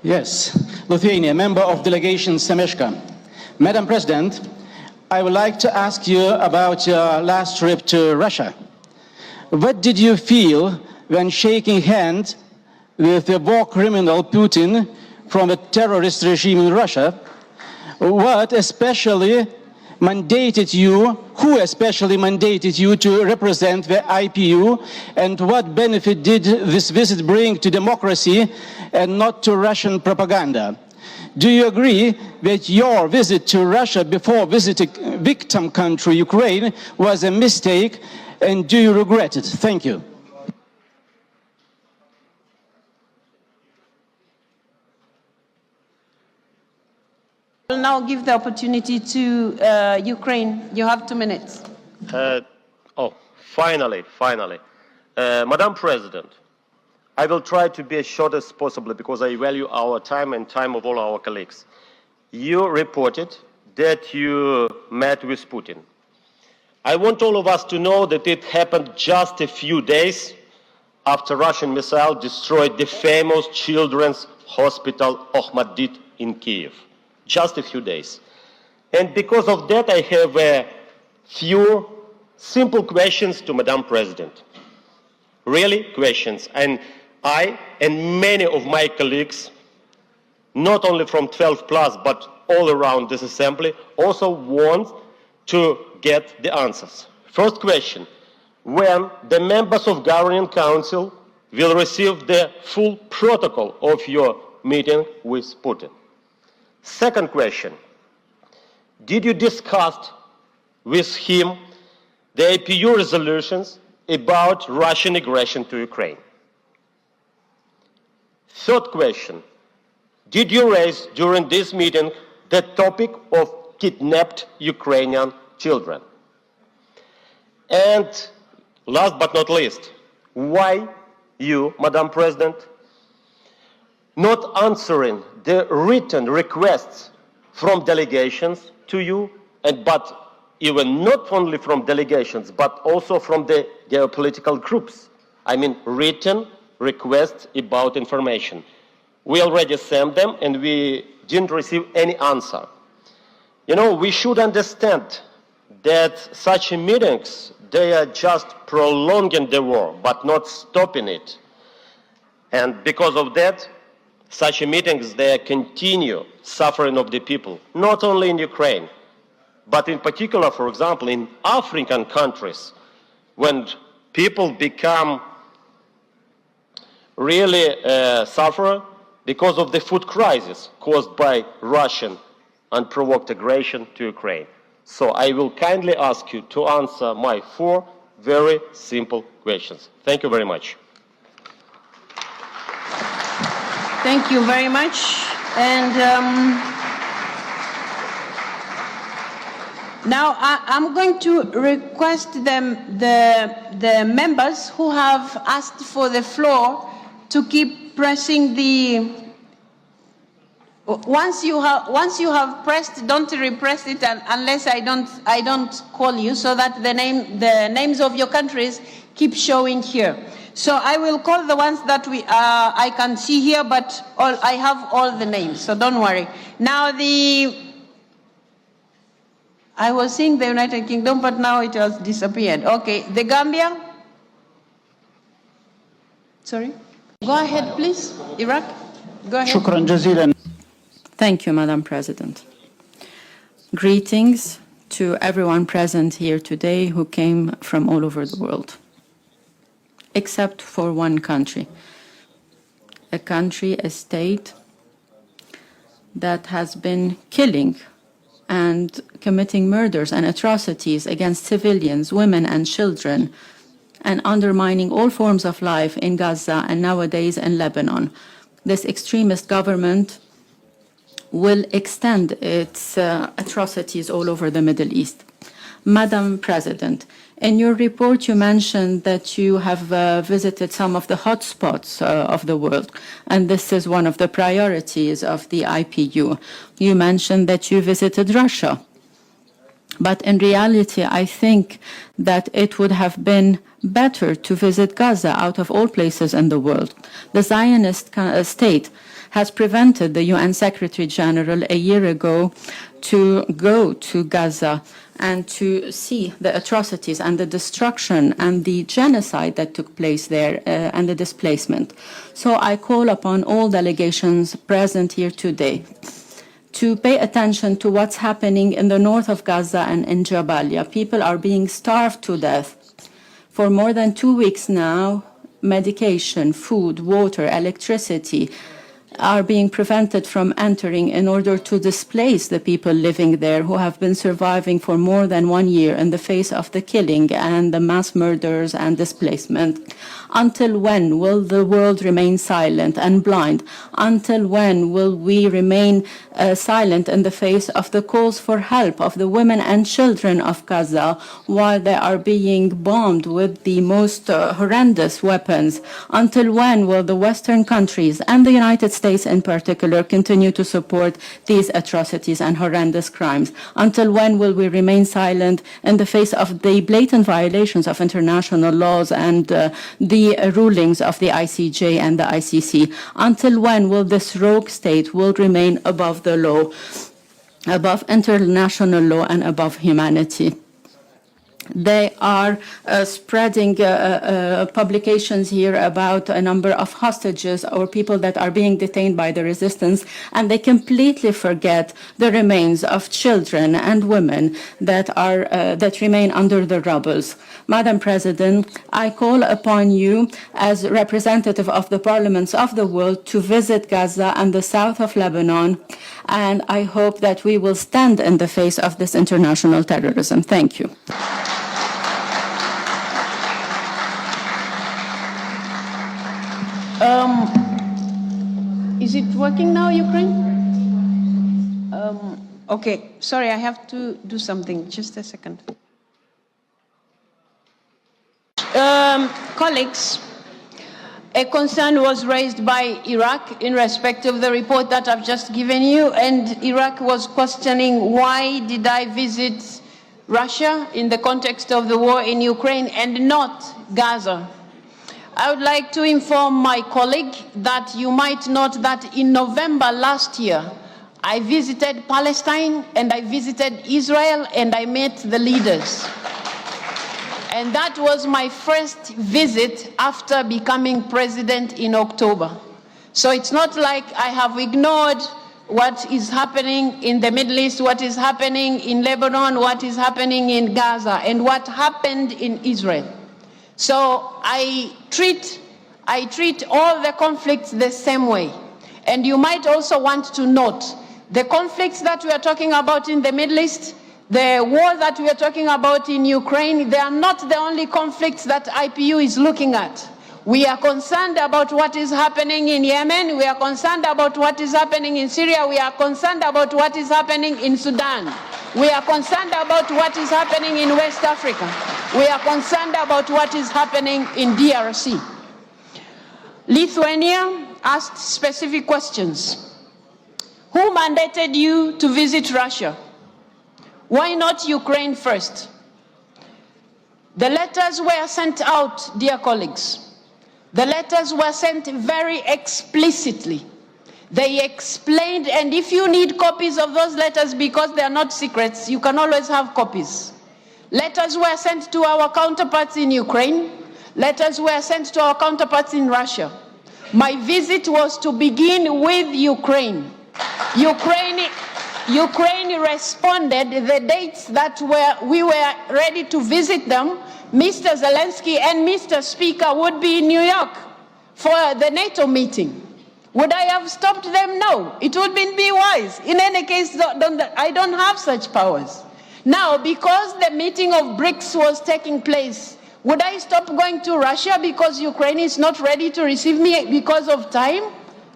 Yes, Lithuania, member of delegation Semeshka. Madam President, I would like to ask you about your last trip to Russia. What did you feel when shaking hands with the war criminal Putin from a terrorist regime in Russia? What especially mandated you, who especially mandated you to represent the IPU, and what benefit did this visit bring to democracy and not to Russian propaganda? Do you agree that your visit to Russia before visiting victim country Ukraine was a mistake, and do you regret it? Thank you. I will now give the opportunity to Ukraine. You have 2 minutes. Finally. Madam President, I will try to be as short as possible because I value our time and time of all our colleagues. You reported that you met with Putin. I want all of us to know that it happened just a few days after Russian missile destroyed the famous children's hospital Ohmedit in Kiev. Just a few days. And because of that, I have a few simple questions to Madam President. Really, questions. And I and many of my colleagues, not only from 12 plus, but all around this assembly, also want to get the answers. First question, when the members of Governing Council will receive the full protocol of your meeting with Putin? Second question, did you discuss with him the IPU resolutions about Russian aggression to Ukraine? Third question, did you raise during this meeting the topic of kidnapped Ukrainian children? And last but not least, why you, Madam President, not answering the written requests from delegations to you, but even not only from delegations, but also from the geopolitical groups. I mean, written requests about information. We already sent them and we didn't receive any answer. You know, we should understand that such meetings, they are just prolonging the war, but not stopping it. And because of that, such meetings, they continue suffering of the people, not only in Ukraine, but in particular, for example, in African countries, when people become really suffer because of the food crisis caused by Russian unprovoked aggression to Ukraine. So I will kindly ask you to answer my 4 very simple questions. Thank you very much. Thank you very much. And now I'm going to request the members who have asked for the floor to keep pressing the. Once you have pressed, don't repress it unless I don't call you, so that the names of your countries keep showing here. So I will call the ones that I can see here, but I have all the names, so don't worry. Now I was seeing the United Kingdom, but now it has disappeared. Okay, the Gambia. Sorry. Go ahead, please. Iraq. Go ahead. Shukran jazilan. Thank you, Madam President. Greetings to everyone present here today who came from all over the world, except for one country, a state that has been killing and committing murders and atrocities against civilians, women and children, and undermining all forms of life in Gaza and nowadays in Lebanon. This extremist government will extend its atrocities all over the Middle East. Madam President, in your report you mentioned that you have visited some of the hotspots of the world, and this is one of the priorities of the IPU. You mentioned that you visited Russia. But in reality, I think that it would have been better to visit Gaza out of all places in the world. The Zionist state has prevented the UN Secretary General a year ago to go to Gaza and to see the atrocities and the destruction and the genocide that took place there and the displacement. So I call upon all delegations present here today to pay attention to what's happening in the north of Gaza and in Jabalia. People are being starved to death. For more than 2 weeks now, medication, food, water, electricity are being prevented from entering in order to displace the people living there who have been surviving for more than 1 year in the face of the killing and the mass murders and displacement. Until when will the world remain silent and blind? Until when will we remain silent in the face of the calls for help of the women and children of Gaza while they are being bombed with the most horrendous weapons? Until when will the Western countries and the United States in particular continue to support these atrocities and horrendous crimes? Until when will we remain silent in the face of the blatant violations of international laws and the rulings of the ICJ and the ICC? Until when will this rogue state will remain above the law, above international law and above humanity? They are spreading publications here about a number of hostages or people that are being detained by the resistance, and they completely forget the remains of children and women that remain under the rubbles. Madam President, I call upon you as representative of the parliaments of the world to visit Gaza and the south of Lebanon, and I hope that we will stand in the face of this international terrorism. Thank you. Is it working now, Ukraine? Okay, sorry, I have to do something. Just a second. Colleagues, a concern was raised by Iraq in respect of the report that I've just given you, and Iraq was questioning why did I visit Russia in the context of the war in Ukraine and not Gaza. I would like to inform my colleague that you might note that in November last year, I visited Palestine and I visited Israel and I met the leaders. And that was my first visit after becoming president in October. So it's not like I have ignored what is happening in the Middle East, what is happening in Lebanon, what is happening in Gaza, and what happened in Israel. So I treat all the conflicts the same way. And you might also want to note the conflicts that we are talking about in the Middle East, the war that we are talking about in Ukraine, they are not the only conflicts that IPU is looking at. We are concerned about what is happening in Yemen. We are concerned about what is happening in Syria. We are concerned about what is happening in Sudan. We are concerned about what is happening in West Africa. We are concerned about what is happening in DRC. Lithuania asked specific questions. Who mandated you to visit Russia? Why not Ukraine first? The letters were sent out, dear colleagues. The letters were sent very explicitly. They explained, and if you need copies of those letters because they are not secrets, you can always have copies. Letters were sent to our counterparts in Ukraine. Letters were sent to our counterparts in Russia. My visit was to begin with Ukraine. Ukraine responded the dates that we were ready to visit them. Mr. Zelensky and Mr. Spika would be in New York for the NATO meeting. Would I have stopped them? No. It would be wise. In any case, I don't have such powers. Now, because the meeting of BRICS was taking place, would I stop going to Russia because Ukraine is not ready to receive me because of time?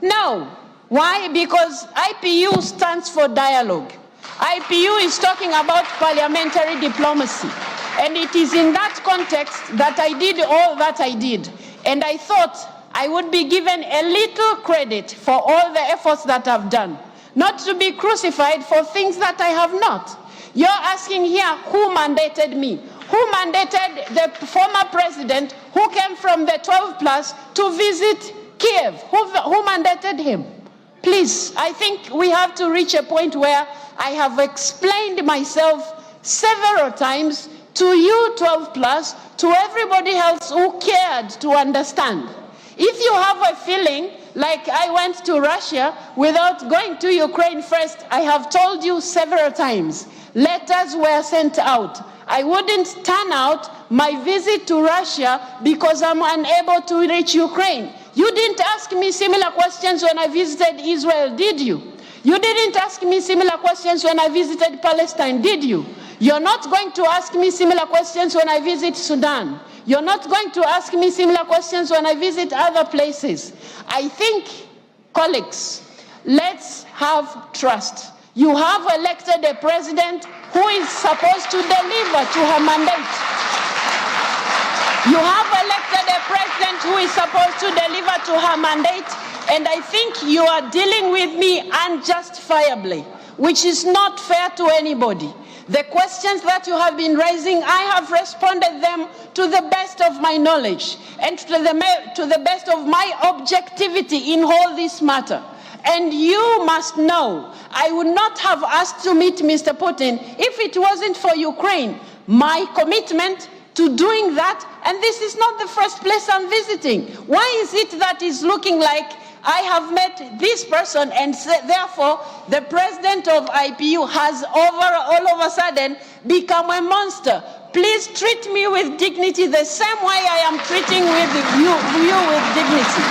No. Why? Because IPU stands for dialogue. IPU is talking about parliamentary diplomacy. And it is in that context that I did all that I did. And I thought I would be given a little credit for all the efforts that I've done, not to be crucified for things that I have not. You're asking here who mandated me. Who mandated the former president who came from the 12 plus to visit Kiev? Who mandated him? Please, I think we have to reach a point where I have explained myself several times to you 12 plus, to everybody else who cared to understand. If you have a feeling like I went to Russia without going to Ukraine first, I have told you several times, letters were sent out. I wouldn't turn out my visit to Russia because I'm unable to reach Ukraine. You didn't ask me similar questions when I visited Israel, did you? You didn't ask me similar questions when I visited Palestine, did you? You're not going to ask me similar questions when I visit Sudan. You're not going to ask me similar questions when I visit other places. I think, colleagues, let's have trust. You have elected a president who is supposed to deliver to her mandate. You have elected a president who is supposed to deliver to her mandate, and I think you are dealing with me unjustifiably, which is not fair to anybody. The questions that you have been raising, I have responded them to the best of my knowledge and to the best of my objectivity in all this matter. And you must know, I would not have asked to meet Mr. Putin if it wasn't for Ukraine. My commitment to doing that, and this is not the first place I'm visiting. Why is it that is looking like I have met this person and therefore the president of IPU has all of a sudden become a monster? Please treat me with dignity the same way I am treating you with dignity.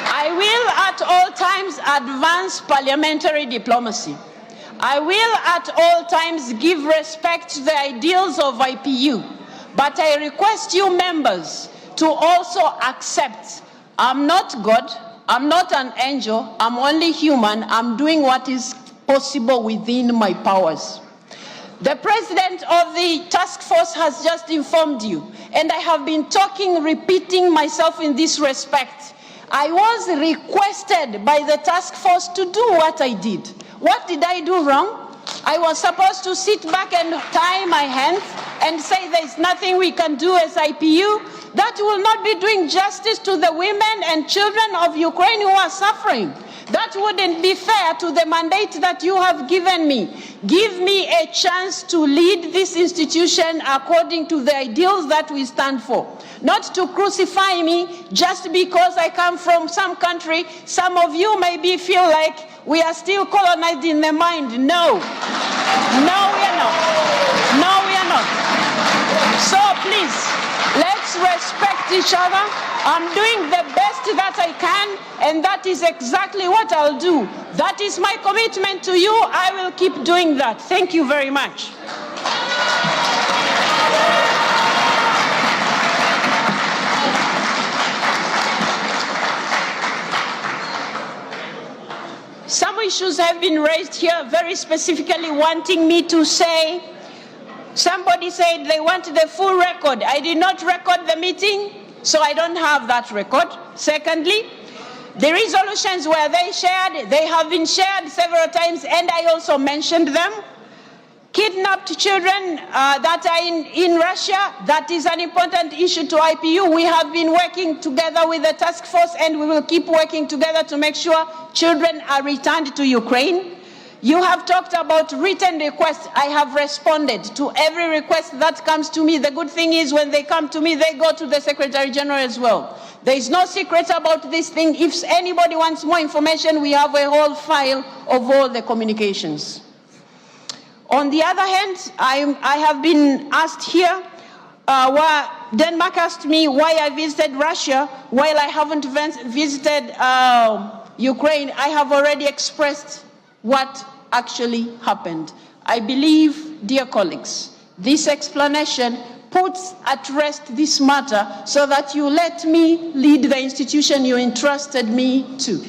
I will at all times advance parliamentary diplomacy. I will at all times give respect to the ideals of IPU, but I request you members to also accept I'm not God, I'm not an angel, I'm only human, I'm doing what is possible within my powers. The president of the task force has just informed you, and I have been repeating myself in this respect. I was requested by the task force to do what I did. What did I do wrong? I was supposed to sit back and tie my hands and say there's nothing we can do as IPU. That will not be doing justice to the women and children of Ukraine who are suffering. That wouldn't be fair to the mandate that you have given me. Give me a chance to lead this institution according to the ideals that we stand for. Not to crucify me just because I come from some country. Some of you maybe feel like we are still colonized in the mind. No. No, we are not. No, we are not. So please, let's respect each other. I'm doing the best that I can, and that is exactly what I'll do. That is my commitment to you. I will keep doing that. Thank you very much. Some issues have been raised here, very specifically wanting me to say, somebody said they want the full record. I did not record the meeting, so I don't have that record. Secondly, the resolutions were they have been shared several times, and I also mentioned them. Kidnapped children that are in Russia, that is an important issue to IPU. We have been working together with the task force, and we will keep working together to make sure children are returned to Ukraine. You have talked about written requests. I have responded to every request that comes to me. The good thing is when they come to me, they go to the Secretary General as well. There is no secret about this thing. If anybody wants more information, we have a whole file of all the communications. On the other hand, I have been asked here, Denmark asked me why I visited Russia while I haven't visited Ukraine. I have already expressed what actually happened. I believe, dear colleagues, this explanation puts at rest this matter so that you let me lead the institution you entrusted me to.